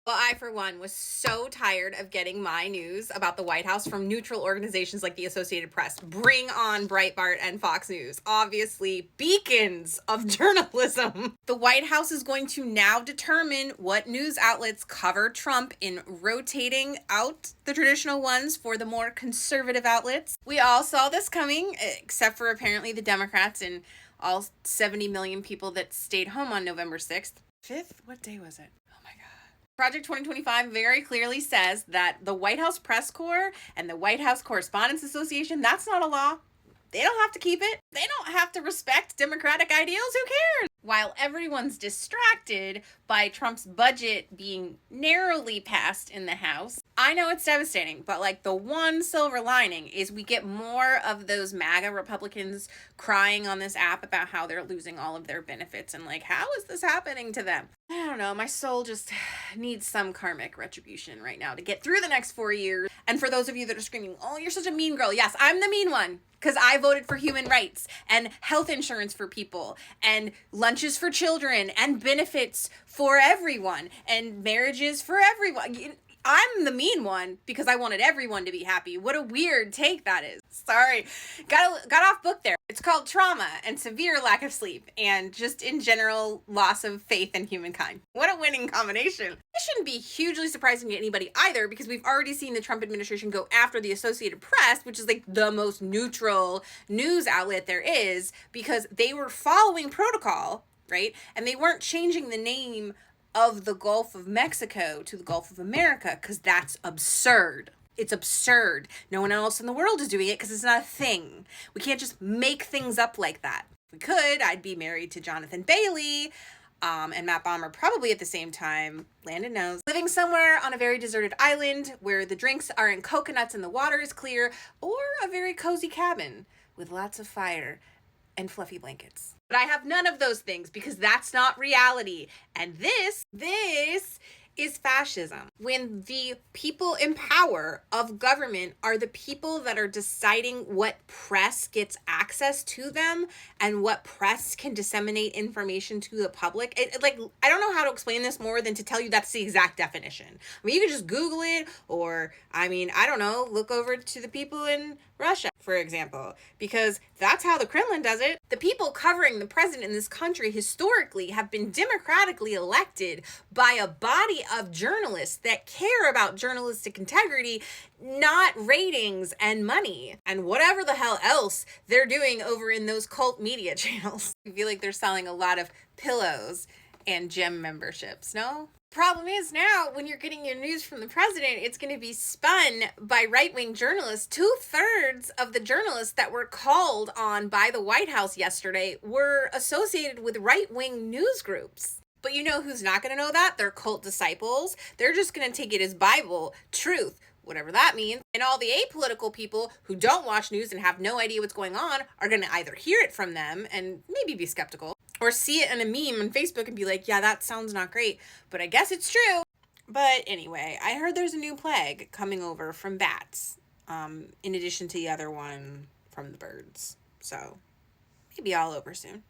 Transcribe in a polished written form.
Well, I, for one, was so tired of getting my news about the White House from neutral organizations like the Associated Press. Bring on Breitbart and Fox News. Obviously, beacons of journalism. The White House is going to now determine what news outlets cover Trump in rotating out the traditional ones for the more conservative outlets. We all saw this coming, except for apparently the Democrats and all 70 million people that stayed home on November 6th. 5th? What day was it? Oh my God. Project 2025 very clearly says that the White House Press Corps and the White House Correspondents Association, that's not a law. They don't have to keep it. They don't have to respect democratic ideals. Who cares? While everyone's distracted by Trump's budget being narrowly passed in the House, I know it's devastating, but like the one silver lining is we get more of those MAGA Republicans crying on this app about how they're losing all of their benefits and like, how is this happening to them? I don't know. My soul just needs some karmic retribution right now to get through the next 4 years. And for those of you that are screaming, oh, you're such a mean girl. Yes, I'm the mean one because I voted for human rights and health insurance for people and lunches for children and benefits for everyone and marriages for everyone. I'm the mean one because I wanted everyone to be happy. What a weird take that is. Sorry. Got off book there. It's called trauma and severe lack of sleep and just in general loss of faith in humankind. What a winning combination. This shouldn't be hugely surprising to anybody either because we've already seen the Trump administration go after the Associated Press, which is like the most neutral news outlet there is, because they were following protocol, right? And they weren't changing the name of the Gulf of Mexico to the Gulf of America because that's absurd. It's absurd. No one else in the world is doing it because it's not a thing. We can't just make things up like that. If we could, I'd be married to Jonathan Bailey and Matt Bomer probably at the same time. Landon knows. Living somewhere on a very deserted island where the drinks are in coconuts and the water is clear, or a very cozy cabin with lots of fire and fluffy blankets. But I have none of those things because that's not reality. And this is fascism. When the people in power of government are the people that are deciding what press gets access to them and what press can disseminate information to the public. I don't know how to explain this more than to tell you that's the exact definition. I mean, you can just Google it or, I don't know, look over to the people in Russia, for example, because that's how the Kremlin does it. The people covering the president in this country historically have been democratically elected by a body of journalists that care about journalistic integrity, not ratings and money and whatever the hell else they're doing over in those cult media channels. I feel like they're selling a lot of pillows and gym memberships, no? Problem is now, when you're getting your news from the president, it's going to be spun by right-wing journalists. 2/3 of the journalists that were called on by the White House yesterday were associated with right-wing news groups. But you know who's not going to know that? They're cult disciples. They're just going to take it as Bible, truth, whatever that means. And all the apolitical people who don't watch news and have no idea what's going on are going to either hear it from them and maybe be skeptical, or see it in a meme on Facebook and be like, yeah, that sounds not great, but I guess it's true. But anyway, I heard there's a new plague coming over from bats, in addition to the other one from the birds. So maybe all over soon.